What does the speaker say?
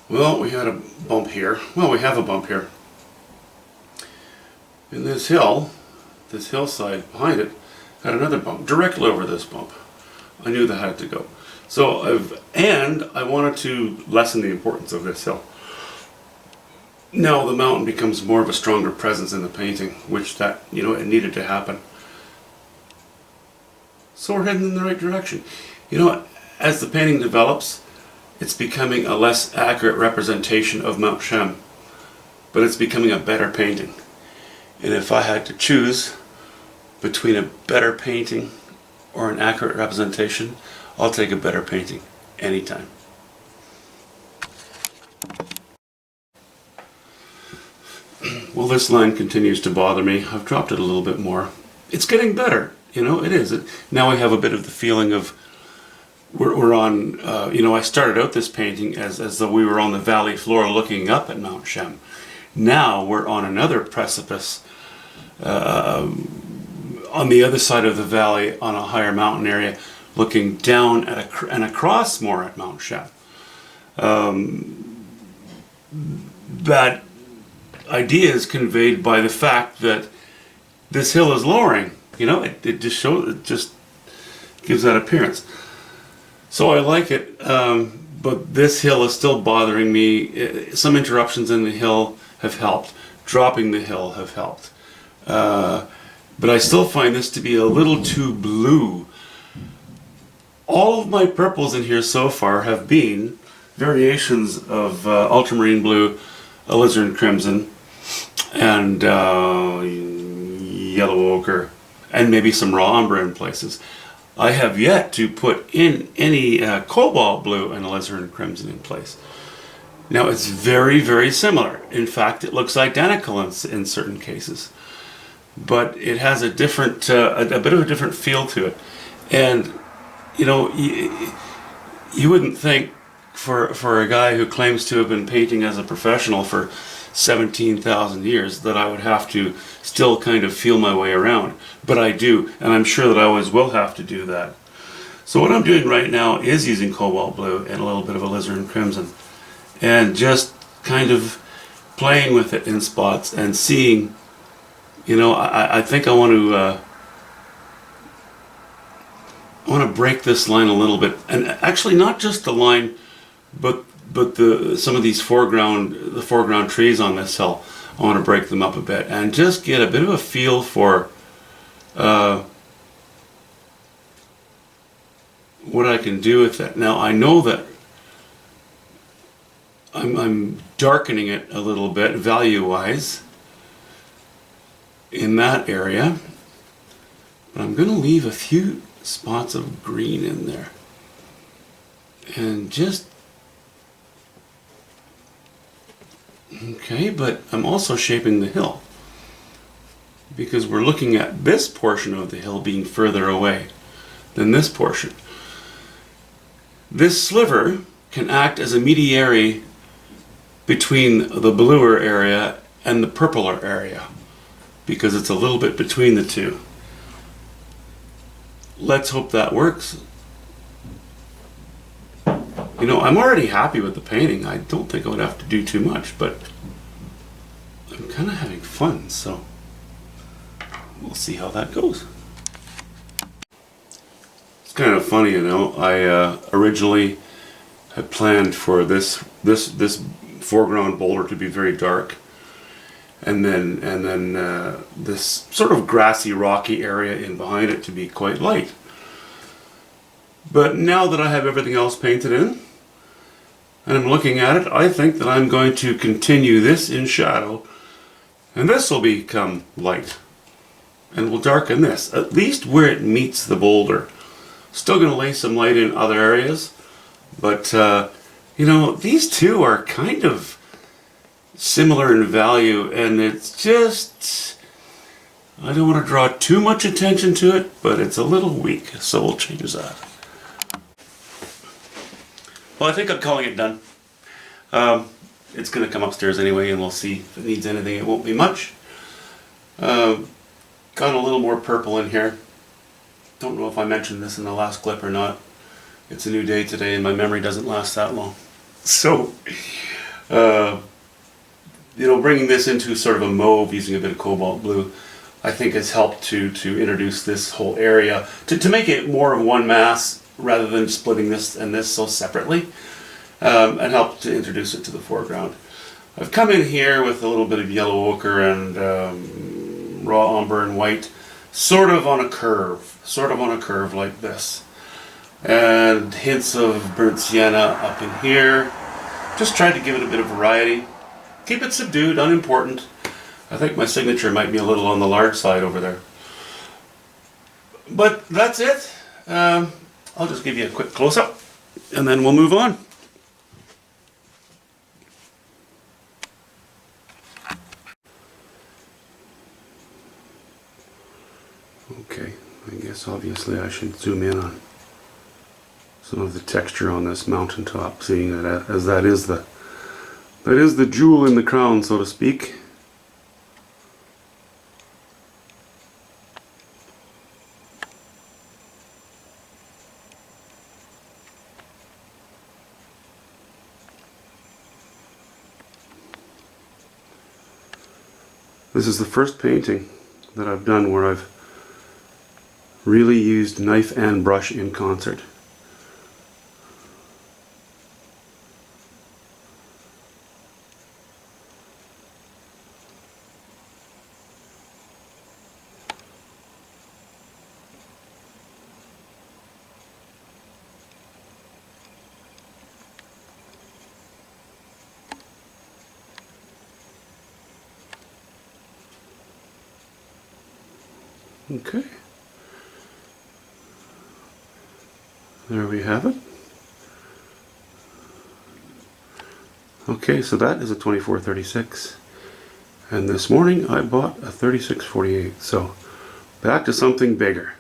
Well, we had a bump here. Well, we have a bump here. And this hillside behind it, had another bump directly over this bump. I knew that had to go. So I wanted to lessen the importance of this hill. Now the mountain becomes more of a stronger presence in the painting, which it needed to happen. So we're heading in the right direction. As the painting develops, it's becoming a less accurate representation of Mount Cheam, but it's becoming a better painting. And if I had to choose between a better painting or an accurate representation, I'll take a better painting anytime. Well, this line continues to bother me. I've dropped it a little bit more. It's getting better, it is. Now I have a bit of the feeling of we're on, I started out this painting as though we were on the valley floor looking up at Mount Cheam. Now we're on another precipice on the other side of the valley on a higher mountain area looking down at and across more at Mount Cheim. That idea is conveyed by the fact that this hill is lowering. It just gives that appearance. So I like it, but this hill is still bothering me. Some interruptions in the hill have helped. Dropping the hill have helped. But I still find this to be a little too blue. All of my purples in here so far have been variations of ultramarine blue, alizarin crimson, and yellow ochre, and maybe some raw umber in places. I have yet to put in any cobalt blue and alizarin crimson in place. Now it's very, very similar. In fact, it looks identical in certain cases, but it has a different, a bit of a different feel to it. And you wouldn't think for a guy who claims to have been painting as a professional for 17,000 years that I would have to still kind of feel my way around, but I do, and I'm sure that I always will have to do that. So what I'm doing right now is using cobalt blue and a little bit of alizarin crimson, and just kind of playing with it in spots and seeing, I think I want to break this line a little bit, and actually not just the line, but some of these foreground trees on this hill. I want to break them up a bit and just get a bit of a feel for what I can do with it. Now I know that I'm darkening it a little bit value-wise in that area, but I'm going to leave a few spots of green in there and just okay, but I'm also shaping the hill because we're looking at this portion of the hill being further away than this portion. This sliver can act as a mediary between the bluer area and the purpler area because it's a little bit between the two. Let's hope that works. I'm already happy with the painting. I don't think I would have to do too much, but I'm kind of having fun, so we'll see how that goes. It's kind of funny, I originally had planned for this foreground boulder to be very dark, and then this sort of grassy, rocky area in behind it to be quite light. But now that I have everything else painted in, and I'm looking at it, I think that I'm going to continue this in shadow, and this will become light. And we'll darken this, at least where it meets the boulder. Still going to lay some light in other areas, but these two are kind of similar in value, and it's just, I don't want to draw too much attention to it, but it's a little weak, so we'll change that. Well, I think I'm calling it done. It's going to come upstairs anyway, and we'll see if it needs anything. It won't be much. Got a little more purple in here. Don't know if I mentioned this in the last clip or not. It's a new day today, and my memory doesn't last that long. So, Uh, Bringing this into sort of a mauve using a bit of cobalt blue, I think has helped to introduce this whole area, to make it more of one mass rather than splitting this and this so separately, and helped to introduce it to the foreground. I've come in here with a little bit of yellow ochre and raw umber and white, sort of on a curve like this. And hints of burnt sienna up in here. Just tried to give it a bit of variety. Keep it subdued, unimportant. I think my signature might be a little on the large side over there. But that's it. I'll just give you a quick close-up, and then we'll move on. Okay, I guess obviously I should zoom in on some of the texture on this mountaintop, seeing that as that is the jewel in the crown, so to speak. This is the first painting that I've done where I've really used knife and brush in concert. Okay, there we have it. Okay, so that is a 2436, and this morning I bought a 3648, so back to something bigger.